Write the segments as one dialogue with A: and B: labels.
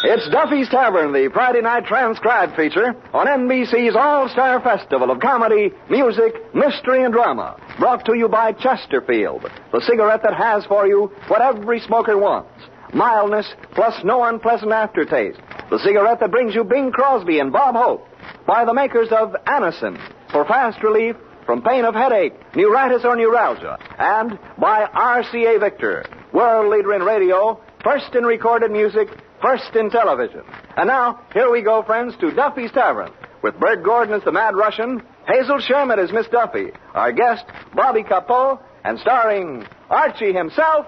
A: It's Duffy's Tavern, the Friday night transcribed feature on NBC's All-Star Festival of Comedy, Music, Mystery, and Drama. Brought to you by Chesterfield, the cigarette that has for you what every smoker wants. Mildness plus no unpleasant aftertaste. The cigarette that brings you Bing Crosby and Bob Hope. By the makers of Anacin, for fast relief from pain of headache, neuritis, or neuralgia. And by RCA Victor, world leader in radio, first in recorded music, first in television. And now, here we go, friends, to Duffy's Tavern, with Bert Gordon as the Mad Russian, Hazel Sherman as Miss Duffy, our guest, Bobby Capot, and starring Archie himself,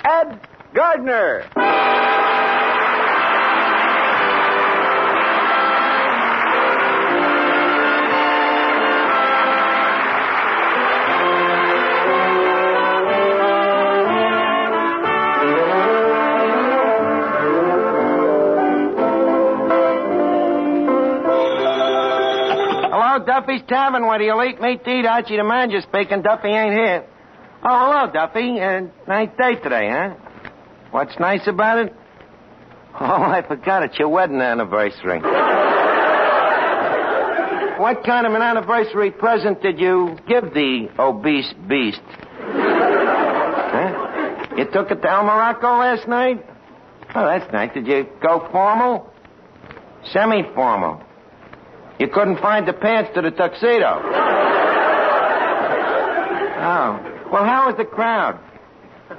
A: Ed Gardner.
B: Duffy's Tavern, where do you eat meat to eat? Archie the manager speaking. Duffy ain't here. Oh, hello, Duffy. Nice day today, huh? What's nice about it? Oh, I forgot. It's your wedding anniversary. What kind of an anniversary present did you give the obese beast? Huh? You took it to El Morocco last night? Oh, that's nice. Did you go formal? Semi-formal. You couldn't find the pants to the tuxedo. Oh. Well, how was the crowd?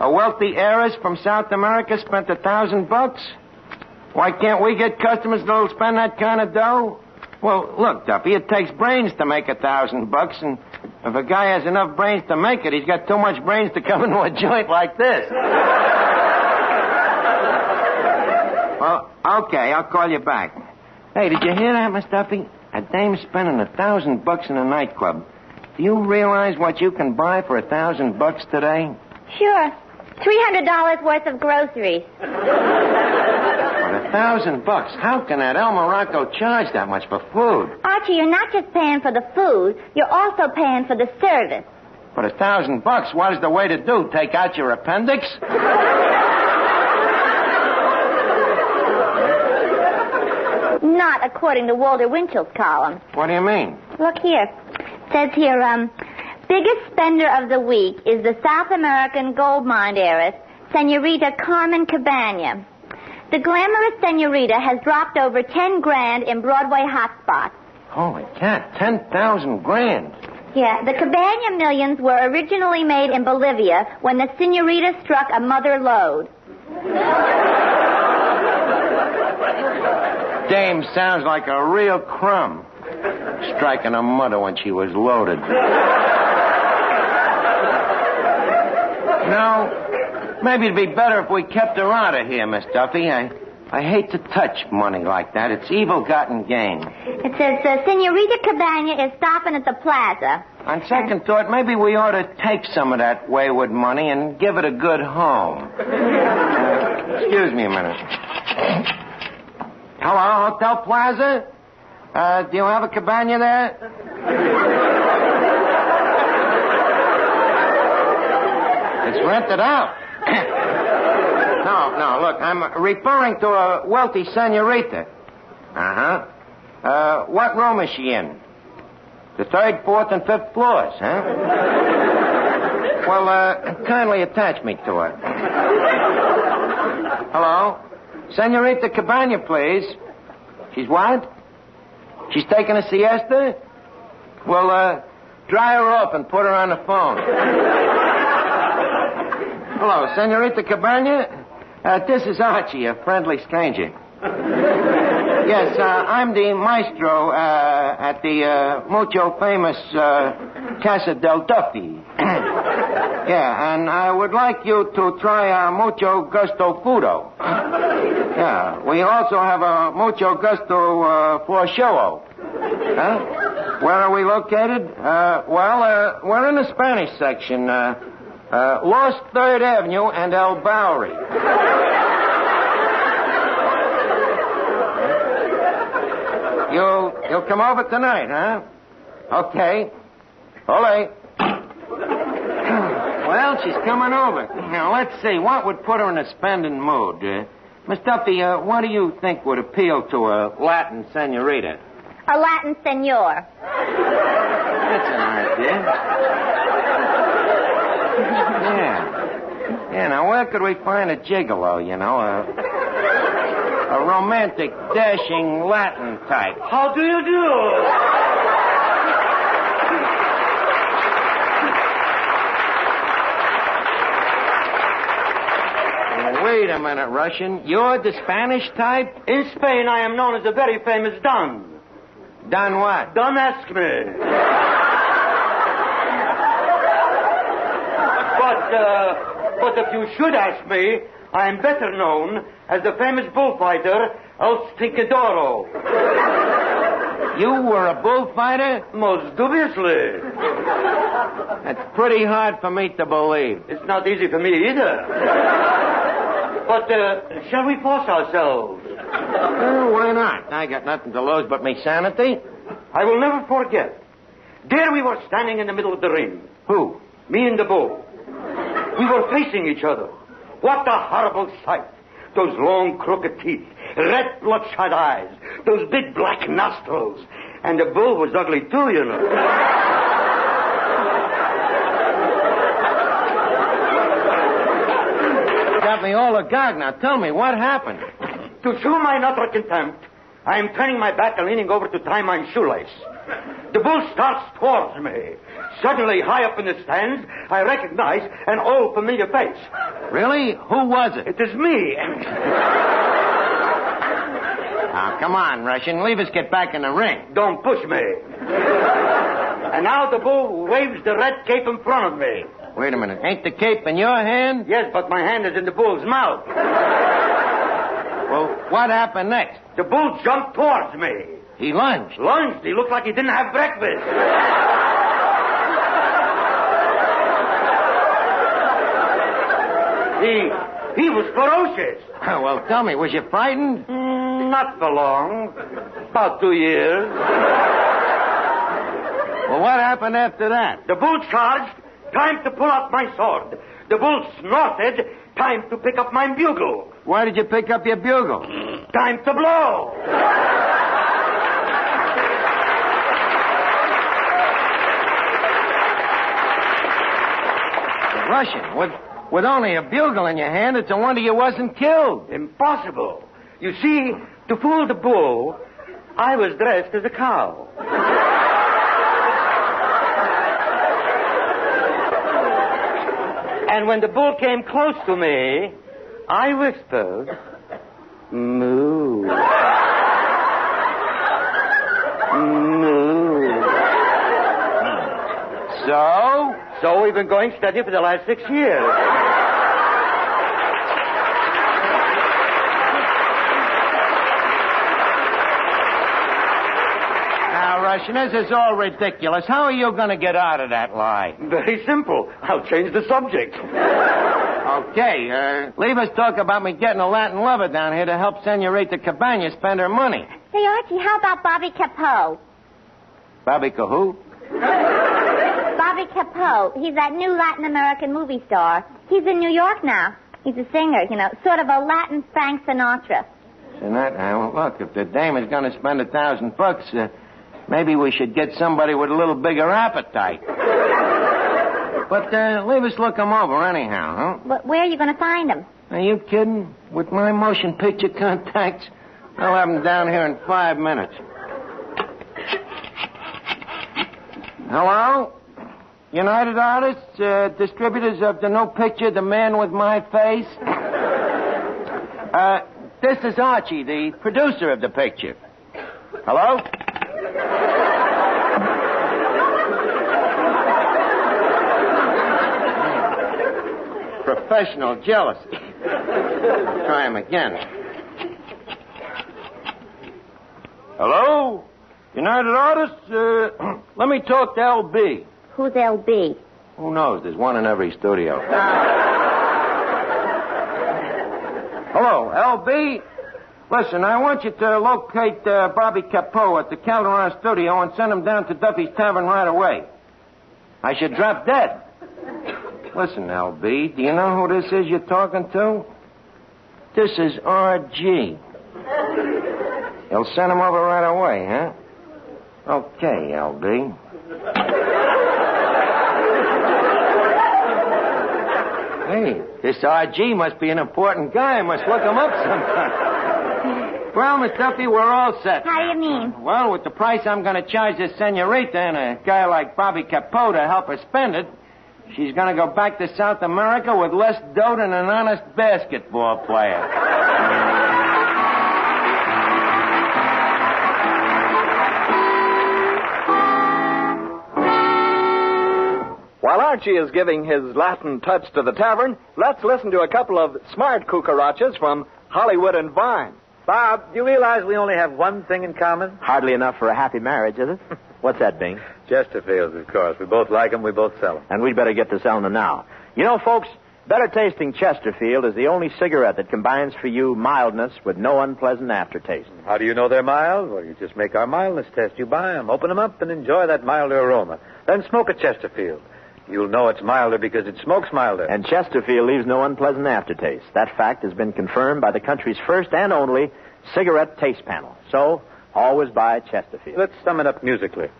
B: A wealthy heiress from South America spent $1,000? Why can't we get customers that'll spend that kind of dough? Well, look, Duffy, it takes brains to make $1,000, and if a guy has enough brains to make it, he's got too much brains to come into a joint like this. Well, okay, I'll call you back. Hey, did you hear that, Miss Duffy? A dame spending $1,000 in a nightclub. Do you realize what you can buy for $1,000 today?
C: Sure. $300 worth of groceries.
B: For $1,000? How can that El Morocco charge that much for food?
C: Archie, you're not just paying for the food, you're also paying for the service.
B: For $1,000, what is the way to do? Take out your appendix?
C: Not according to Walter Winchell's column.
B: What do you mean?
C: Look here. It says here, biggest spender of the week is the South American gold mine heiress, senorita Carmen Cabana. The glamorous senorita has dropped over 10 grand in Broadway hotspots.
B: Holy cat, 10,000 grand.
C: Yeah, the Cabana millions were originally made in Bolivia when the senorita struck a mother lode.
B: Dame sounds like a real crumb. Striking a mother when she was loaded. No, maybe it'd be better if we kept her out of here, Miss Duffy. I hate to touch money like that. It's evil-gotten gain.
C: It says Senorita Cabana is stopping at the plaza.
B: On second thought, maybe we ought to take some of that wayward money and give it a good home. Excuse me a minute. Hello, Hotel Plaza? Do you have a cabana there? It's rented out. No, look, I'm referring to a wealthy senorita. Uh-huh. What room is she in? The 3rd, 4th, and 5th floors, huh? Well, kindly attach me to her. Hello? Senorita Cabana, please. She's what? She's taking a siesta? Well, dry her up and put her on the phone. Hello, Senorita Cabana? This is Archie, a friendly stranger. Yes, I'm the maestro at the mucho famous Casa del Duffy. Yeah, and I would like you to try mucho gusto fudo. Yeah, we also have a mucho gusto prosciutto. Huh? Where are we located? We're in the Spanish section. Lost 3rd Avenue and El Bowery. You'll come over tonight, huh? Okay. Ole. Well, she's coming over. Now, let's see. What would put her in a spending mood? Miss Duffy, what do you think would appeal to a Latin senorita?
C: A Latin senor.
B: That's an idea. Yeah, now where could we find a gigolo, you know? A romantic, dashing Latin type.
D: How do you do?
B: Wait a minute, Russian. You're the Spanish type?
D: In Spain, I am known as a very famous Don.
B: Don what?
D: Don't ask me. But if you should ask me, I am better known as the famous bullfighter El Stinkadoro.
B: You were a bullfighter?
D: Most dubiously.
B: That's pretty hard for me to believe.
D: It's not easy for me either. But shall we force ourselves?
B: Why not? I got nothing to lose but me sanity.
D: I will never forget. There we were standing in the middle of the ring.
B: Who?
D: Me and the bull. We were facing each other. What a horrible sight. Those long, crooked teeth, red, bloodshot eyes, those big black nostrils. And the bull was ugly, too, you know.
B: Got me all agog. Now tell me, what happened?
D: To show my utter contempt, I am turning my back and leaning over to tie my shoelace. The bull starts towards me. Suddenly, high up in the stands, I recognize an old familiar face.
B: Really? Who was it?
D: It is me.
B: Now, come on, Russian. Leave us get back in the ring.
D: Don't push me. And now the bull waves the red cape in front of me.
B: Wait a minute. Ain't the cape in your hand?
D: Yes, but my hand is in the bull's mouth.
B: Well, what happened next?
D: The bull jumped towards me.
B: He lunged.
D: Lunged? He looked like he didn't have breakfast. He was ferocious.
B: Well, tell me, was you frightened?
D: Not for long. About 2 years.
B: Well, what happened after that?
D: The bull charged. Time to pull out my sword. The bull snorted. Time to pick up my bugle.
B: Why did you pick up your bugle?
D: Time to blow.
B: Russian, with only a bugle in your hand, it's a wonder you wasn't killed.
D: Impossible. You see, to fool the bull, I was dressed as a cow. And when the bull came close to me, I whispered, moo. Moo. So we've been going steady for the last 6 years.
B: Now, Russian, this is all ridiculous. How are you going to get out of that lie?
D: Very simple. I'll change the subject.
B: Okay, leave us talk about me getting a Latin lover down here to help Senorita Cabana spend her money.
C: Say, Archie, how about Bobby Capot?
B: Bobby Cahoo?
C: Bobby Capot. He's that new Latin American movie star. He's in New York now. He's a singer, you know, sort of a Latin Frank Sinatra.
B: Well, look, if the dame is going to spend $1,000, maybe we should get somebody with a little bigger appetite. But leave us look him over anyhow, huh?
C: But where are you going to find him?
B: Are you kidding? With my motion picture contacts, I'll have him down here in 5 minutes. Hello? United Artists, distributors of the new picture, The Man with My Face. This is Archie, the producer of the picture. Hello? Professional jealousy. Try him again. Hello? United Artists? Let me talk to LB.
C: Who's LB?
B: Who knows? There's one in every studio. Hello, LB? Listen, I want you to locate Bobby Capot at the Calderon studio and send him down to Duffy's Tavern right away. I should drop dead. Listen, LB, do you know who this is you're talking to? This is R.G. You'll send him over right away, huh? Okay, L.D. Hey, this R.G. must be an important guy. I must look him up sometime. Well, Miss Duffy, we're all set.
C: How do you mean?
B: Well, with the price I'm going to charge this senorita and a guy like Bobby Capot to help her spend it, she's going to go back to South America with less dough than an honest basketball player.
A: While Archie is giving his Latin touch to the tavern, let's listen to a couple of smart cucarachas from Hollywood and Vine.
E: Bob, do you realize we only have one thing in common?
F: Hardly enough for a happy marriage, is it? What's that, Bing?
E: Chesterfields, of course. We both like them, we both sell them.
F: And we'd better get to selling them now. You know, folks, better tasting Chesterfield is the only cigarette that combines for you mildness with no unpleasant aftertaste.
E: How do you know they're mild? Well, you just make our mildness test. You buy them, open them up, and enjoy that milder aroma. Then smoke a Chesterfield. You'll know it's milder because it smokes milder.
F: And Chesterfield leaves no unpleasant aftertaste. That fact has been confirmed by the country's first and only cigarette taste panel. So, always buy Chesterfield.
E: Let's sum it up musically.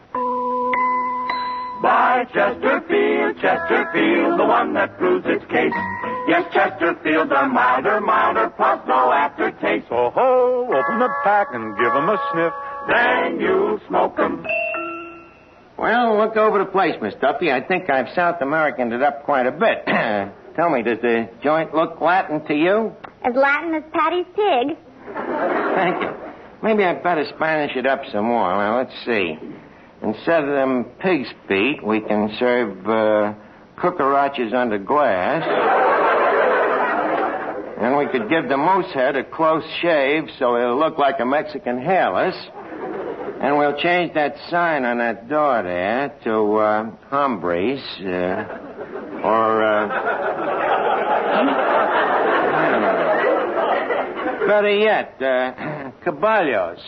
G: Buy Chesterfield, Chesterfield, the one that proves its case. Yes, Chesterfield's a milder, plus no aftertaste.
E: So ho, open the pack and give 'em a sniff.
G: Then you'll smoke 'em.
B: Well, look over the place, Miss Duffy. I think I've South Americaned it up quite a bit. Tell me, does the joint look Latin to you?
C: As Latin as Patty's pig.
B: Thank you. Maybe I'd better Spanish it up some more. Well, let's see. Instead of them pig's feet, we can serve cucarachas under glass. And we could give the moose head a close shave so it'll look like a Mexican hairless. And we'll change that sign on that door there to hombres, better yet, caballos.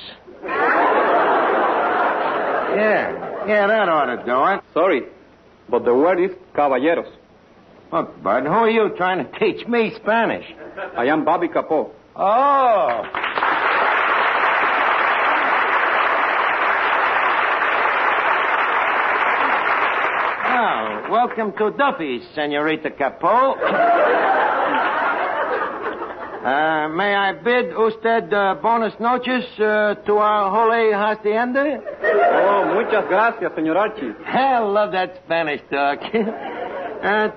B: Yeah, that ought to do it.
H: Sorry, but the word is caballeros.
B: Look, Bud, who are you trying to teach me Spanish?
H: I am Bobby Capot.
B: Oh. Well, welcome to Duffy, senorita Capot. May I bid usted buenas noches to our holy hacienda?
H: Oh, muchas gracias, señor Archie.
B: I love that Spanish talk.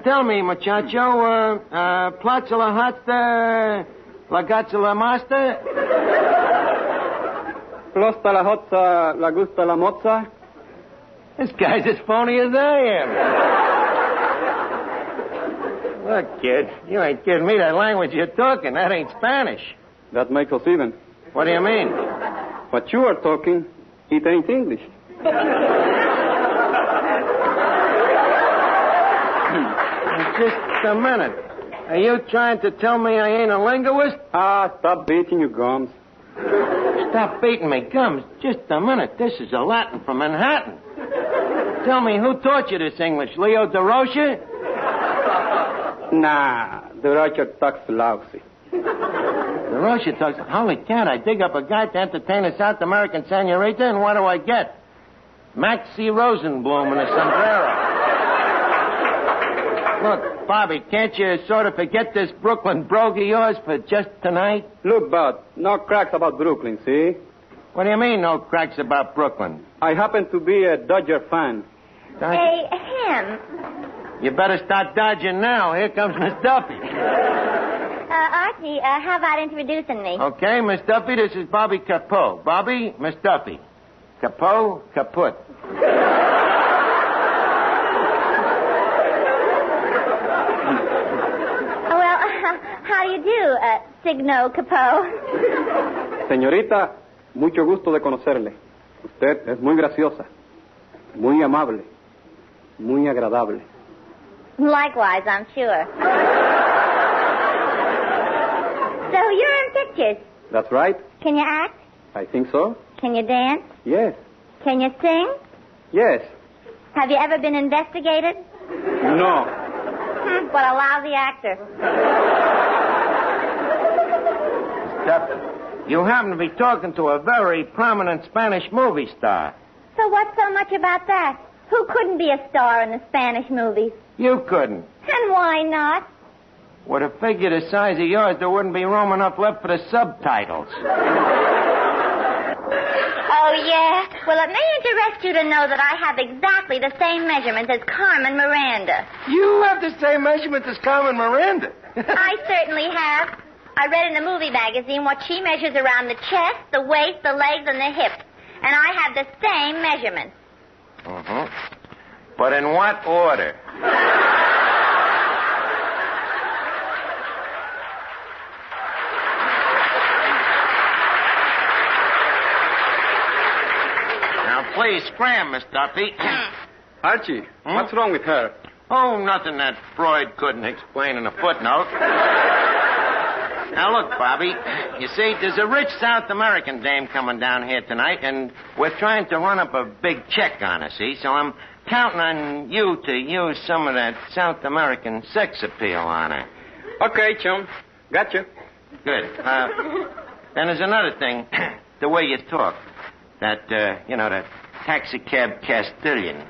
B: Tell me, muchacho, plaza la hotza, la gatza la master?
H: Plosta la hotza, la gusta la mozza.
B: This guy's as phony as I am. Look, kid, you ain't kidding me. That language you're talking, that ain't Spanish.
H: That makes us even.
B: What do you mean?
H: What you are talking, it ain't English.
B: Just a minute. Are you trying to tell me I ain't a linguist?
H: Stop beating your gums.
B: Stop beating me gums. Just a minute. This is a Latin from Manhattan. Tell me, who taught you this English? Leo DeRocha?
H: Nah, the Roger talks lousy.
B: DeRocha talks... Holy cat, I dig up a guy to entertain a South American senorita, and what do I get? Maxie Rosenblum in a sombrero. Look, Bobby, can't you sort of forget this Brooklyn brogue of yours for just tonight?
H: Look, Bud, no cracks about Brooklyn, see?
B: What do you mean, no cracks about Brooklyn?
H: I happen to be a Dodger fan.
C: Hey, him.
B: You better start dodging now. Here comes Miss Duffy.
C: Archie, how about introducing me?
B: Okay, Miss Duffy, this is Bobby Capot. Bobby, Miss Duffy. Capot, kaput.
C: How do you do, Signo Capot?
H: Señorita, mucho gusto de conocerle. Usted es muy graciosa, muy amable, muy agradable.
C: Likewise, I'm sure. So you're in pictures.
H: That's right.
C: Can you act?
H: I think so.
C: Can you dance?
H: Yes.
C: Can you sing?
H: Yes.
C: Have you ever been investigated?
H: No.
C: What a lousy actor.
B: Duffy, you happen to be talking to a very prominent Spanish movie star.
C: So what's so much about that? Who couldn't be a star in the Spanish movies?
B: You couldn't.
C: And why not?
B: With a figure the size of yours, there wouldn't be room enough left for the subtitles.
C: Oh, yeah? Well, it may interest you to know that I have exactly the same measurements as Carmen Miranda.
B: You have the same measurements as Carmen Miranda?
C: I certainly have. I read in a movie magazine what she measures around the chest, the waist, the legs, and the hips. And I have the same measurements.
B: Mm-hmm. But in what order? Now, please scram, Miss Duffy.
H: Archie, what's wrong with her?
B: Oh, nothing that Freud couldn't explain in a footnote. Now, look, Bobby. You see, there's a rich South American dame coming down here tonight, and we're trying to run up a big check on her, see? So I'm counting on you to use some of that South American sex appeal on her.
H: Okay, chum. Gotcha.
B: Good. Then there's another thing. The way you talk. That, that taxicab Castilian.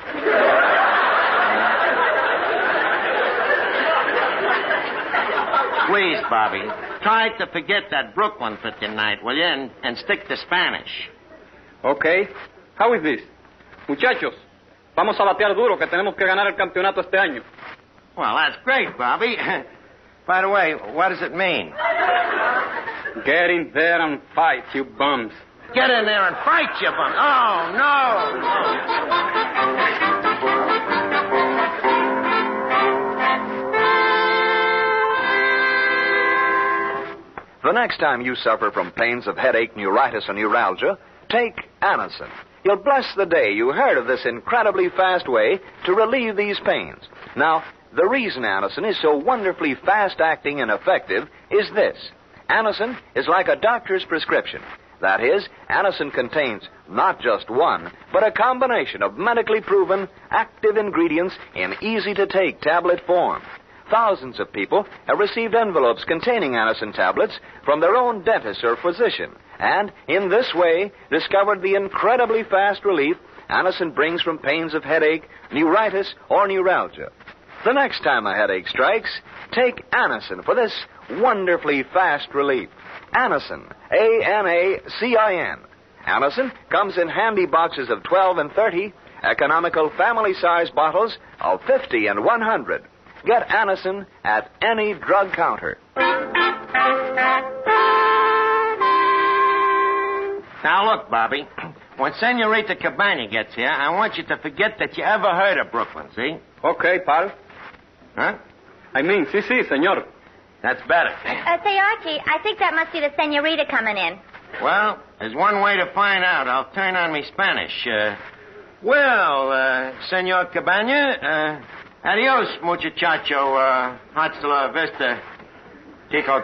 B: Please, Bobby, try to forget that Brooklyn for tonight, will you? And stick to Spanish.
H: Okay. How is this? Muchachos, vamos a batear duro que tenemos que ganar el campeonato este año.
B: Well, that's great, Bobby. By the way, what does it mean?
H: Get in there and fight, you bums.
B: Get in there and fight, you bum. Oh, no.
A: The next time you suffer from pains of headache, neuritis, or neuralgia, take Anacin. You'll bless the day you heard of this incredibly fast way to relieve these pains. Now, the reason Anacin is so wonderfully fast-acting and effective is this. Anacin is like a doctor's prescription. That is, Anacin contains not just one, but a combination of medically proven active ingredients in easy-to-take tablet form. Thousands of people have received envelopes containing Anacin tablets from their own dentist or physician, and in this way discovered the incredibly fast relief Anacin brings from pains of headache, neuritis, or neuralgia. The next time a headache strikes, take Anacin for this wonderfully fast relief. Anacin, A-N-A-C-I-N. Anacin comes in handy boxes of 12 and 30, economical family-size bottles of 50 and 100. Get Anacin at any drug counter.
B: Now, look, Bobby. When Senorita Cabana gets here, I want you to forget that you ever heard of Brooklyn, see?
H: Okay, pal.
B: Huh?
H: I mean, sí, senor.
B: That's better.
C: Say, Archie, I think that must be the senorita coming in.
B: Well, there's one way to find out. I'll turn on me Spanish. Senor Cabana, adios, muchacho. Hasta la vista. Tico.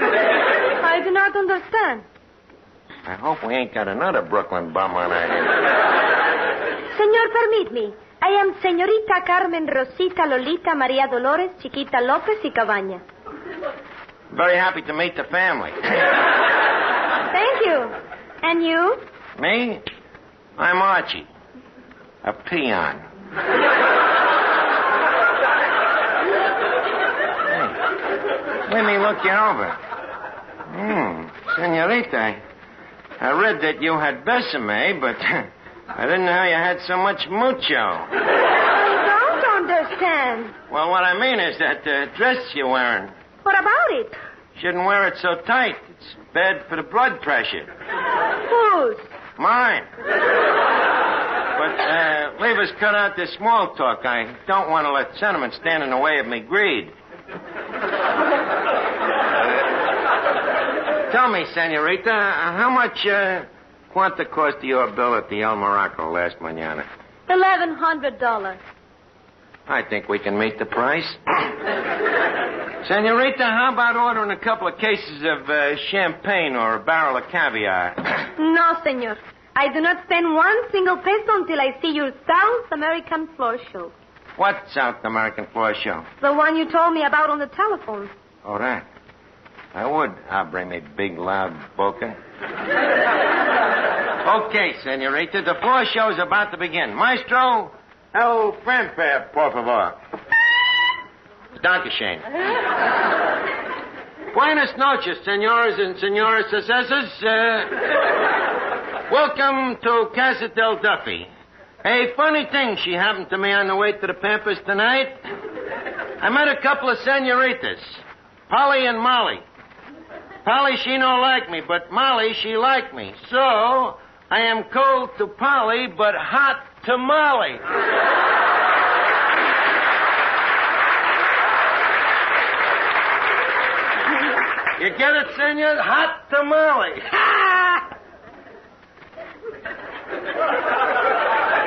I: I do not understand.
B: I hope we ain't got another Brooklyn bum on our hands.
I: Senor, permit me. I am Senorita Carmen Rosita Lolita Maria Dolores Chiquita López y Cabaña.
B: Very happy to meet the family.
I: Thank you. And you?
B: Me? I'm Archie. A peon. Hey, let me look you over. Senorita, I read that you had besame, but I didn't know you had so much mucho.
I: I don't understand.
B: Well, what I mean is that dress you're wearing.
I: What about it?
B: Shouldn't wear it so tight. It's bad for the blood pressure.
I: Whose?
B: Mine. But leave us cut out this small talk. I don't want to let sentiment stand in the way of me greed. Tell me, senorita, how much quanta cost your bill at the El Morocco last mañana?
I: $1,100.
B: I think we can meet the price. Senorita, how about ordering a couple of cases of champagne or a barrel of caviar?
I: No, senor. I do not spend one single peso until I see your South American floor show.
B: What South American floor show?
I: The one you told me about on the telephone.
B: Oh, that. I would. I'll bring me big, loud boca. Okay, senorita, the floor show's about to begin. Maestro, el fanfare, por favor. Dankeschön. Buenas noches, senores and señoras. Welcome to Casa del Duffy. A funny thing she happened to me on the way to the Pampas tonight. I met a couple of senoritas, Polly and Molly. Polly, she no like me, but Molly, she like me. So, I am cold to Polly, but hot to Molly. You get it, senor? Hot tamale.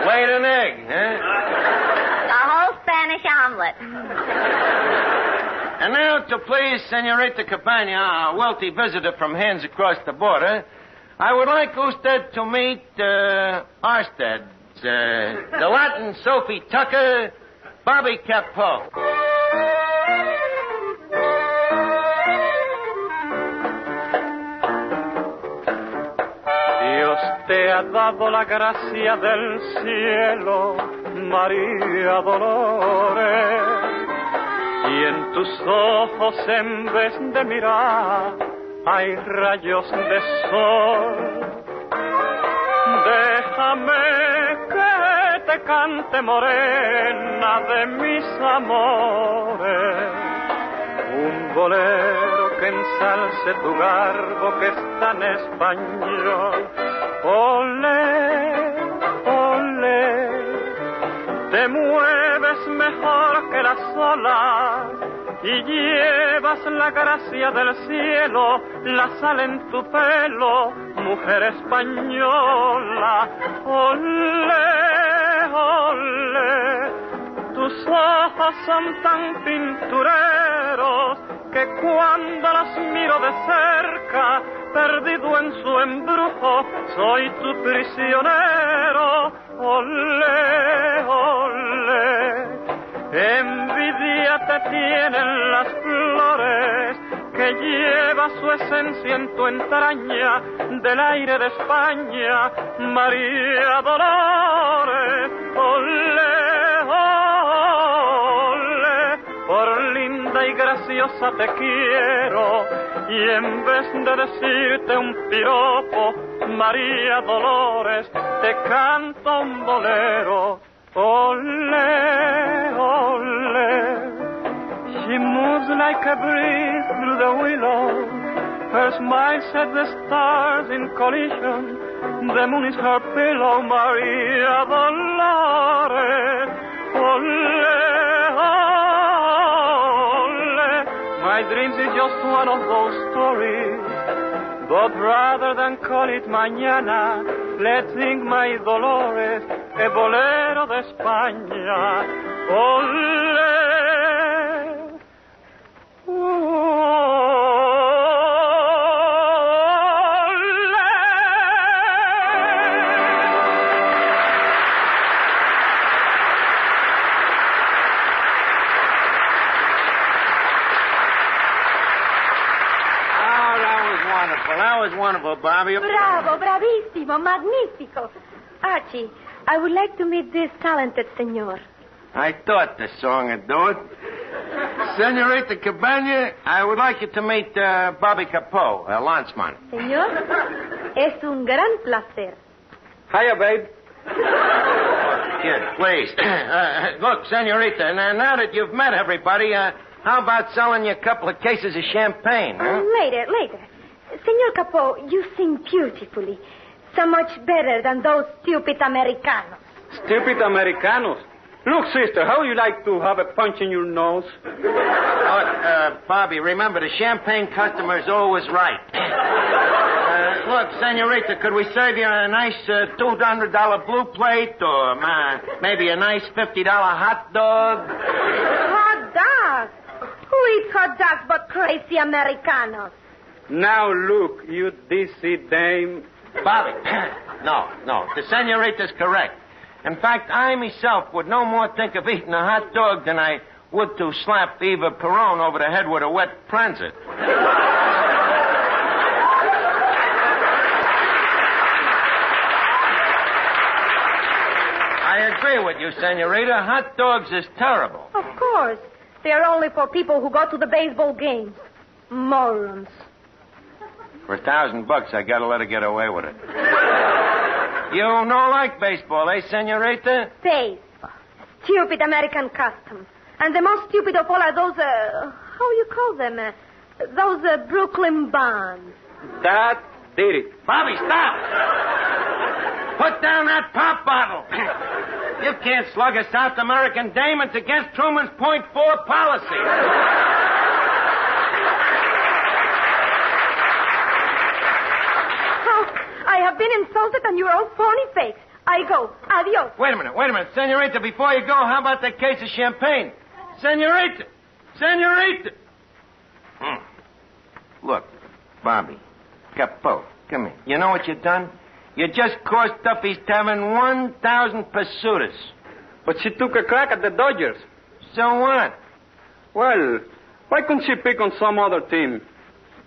B: Laid an egg, huh?
C: The whole Spanish omelet.
B: And now, to please Senorita Cabana, a wealthy visitor from hands across the border, I would like usted to meet Arsted, the Latin Sophie Tucker, Bobby Capot.
G: Te ha dado la gracia del cielo, María Dolores, y en tus ojos en vez de mirar hay rayos de sol. Déjame que te cante, morena de mis amores, un bolero que ensalce tu garbo que es tan español. Olé, olé, te mueves mejor que las olas y llevas la gracia del cielo, la sal en tu pelo, mujer española. Olé, olé, tus ojos son tan pintureros que cuando los miro de cerca, perdido en su embrujo, soy tu prisionero. Olé, olé, envidia te tienen las flores que lleva su esencia en tu entraña del aire de España, María Dolores. Olé, olé, por linda y graciosa te quiero, y en vez de decirte un piropo, María Dolores, te canto un bolero. Olé, olé, she moves like a breeze through the willow, her smile sets the stars in collision, the moon is her pillow, María Dolores. Olé, olé, my dreams is just one of those stories, but rather than call it mañana, let's sing my Dolores, a bolero de España. Olé,
B: That was wonderful, Bobby.
I: Bravo, bravissimo, magnifico. Archie, I would like to meet this talented senor.
B: I thought the song would do it. Senorita Cabana, I would like you to meet Bobby Capot, a lanceman.
I: Señor, es un gran placer.
H: Hiya, babe.
B: Kid, please. Look, Senorita, now that you've met everybody, how about selling you a couple of cases of champagne, huh?
I: Later. Senor Capot, you sing beautifully. So much better than those stupid Americanos.
H: Stupid Americanos. Look, sister, how you like to have a punch in your nose?
B: Bobby, remember, the champagne customer is always right. Look, senorita, could we serve you a nice $200 blue plate or maybe a nice $50 hot dog?
I: Hot dogs? Who eats hot dogs but crazy Americanos?
H: Now, look, you DC dame.
B: Bobby, no, the senorita's correct. In fact, I myself would no more think of eating a hot dog than I would to slap Eva Perón over the head with a wet transit. agree with you, senorita. Hot dogs is terrible.
I: Of course. They're only for people who go to the baseball games. Morons.
B: For $1,000, I gotta let her get away with it. You don't like baseball, eh, senorita?
I: Baseball. Stupid American custom. And the most stupid of all are those, how you call them? Those Brooklyn bonds.
H: That did it.
B: Bobby, stop! Put down that pop bottle. You can't slug a South American dame. It's against Truman's .4 policy.
I: I have been insulted and you're all phony fakes. I go. Adios.
B: Wait a minute. Senorita, before you go, how about that case of champagne? Senorita! Look, Bobby, Capo, come here. You know what you've done? You just cost Duffy's Tavern 1,000 pesetas.
H: But she took a crack at the Dodgers.
B: So what?
H: Well, why couldn't she pick on some other team?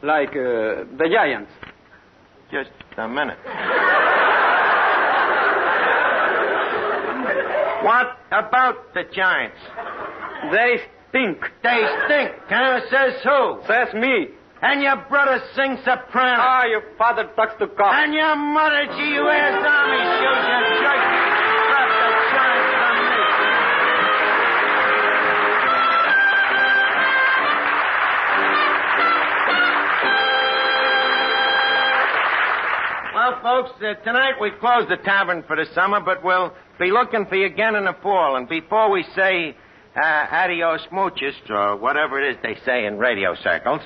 H: Like the Giants?
B: Just a minute. What about the Giants?
H: They stink.
B: They stink, huh? Says who?
H: Says me.
B: And your brother sings soprano.
H: Ah, your father talks to cops.
B: And your mother, G.U.S. Army shoes, you jerk. Drop the Giants from me. Well, folks, tonight we close the tavern for the summer, but we'll be looking for you again in the fall. And before we say adios muchos, or whatever it is they say in radio circles,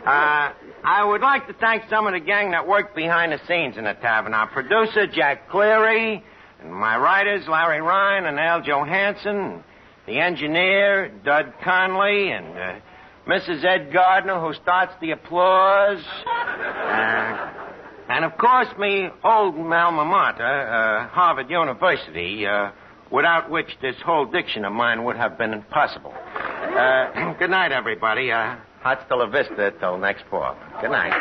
B: I would like to thank some of the gang that worked behind the scenes in the tavern. Our producer, Jack Cleary, and my writers, Larry Ryan and Al Johansson, the engineer, Dud Conley, and Mrs. Ed Gardner, who starts the applause. And, of course, me old alma mater, Harvard University, without which this whole diction of mine would have been impossible. Good night, everybody. Hasta la vista till next fall. Good night.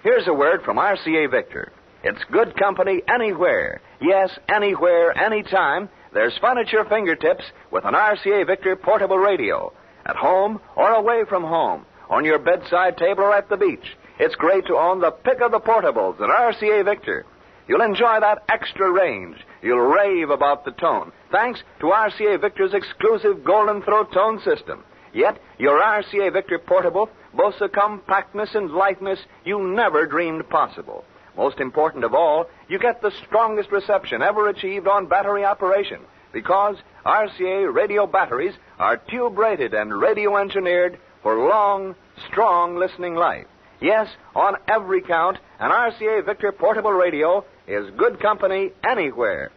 A: Here's a word from RCA Victor. It's good company anywhere. Yes, anywhere, anytime. There's fun at your fingertips with an RCA Victor portable radio. At home or away from home. On your bedside table or at the beach. It's great to own the pick of the portables at RCA Victor. You'll enjoy that extra range. You'll rave about the tone, thanks to RCA Victor's exclusive Golden Throat tone system. Yet, your RCA Victor portable boasts a compactness and lightness you never dreamed possible. Most important of all, you get the strongest reception ever achieved on battery operation, because RCA radio batteries are tube-rated and radio-engineered for long, strong listening life. Yes, on every count, an RCA Victor portable radio is good company anywhere.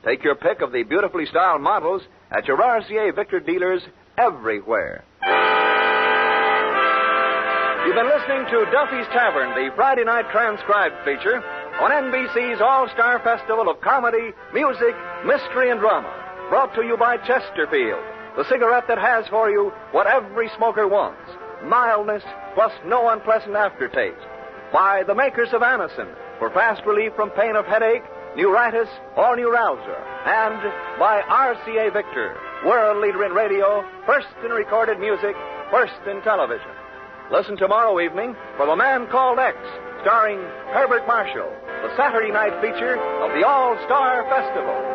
A: Take your pick of the beautifully styled models at your RCA Victor dealers everywhere. You've been listening to Duffy's Tavern, the Friday night transcribed feature on NBC's All-Star Festival of Comedy, Music, Mystery, and Drama. Brought to you by Chesterfield, the cigarette that has for you what every smoker wants. Mildness plus no unpleasant aftertaste. By the makers of Anacin for fast relief from pain of headache, neuritis, or neuralgia. And by RCA Victor, world leader in radio, first in recorded music, first in television. Listen tomorrow evening for The Man Called X, starring Herbert Marshall, the Saturday night feature of the All-Star Festival.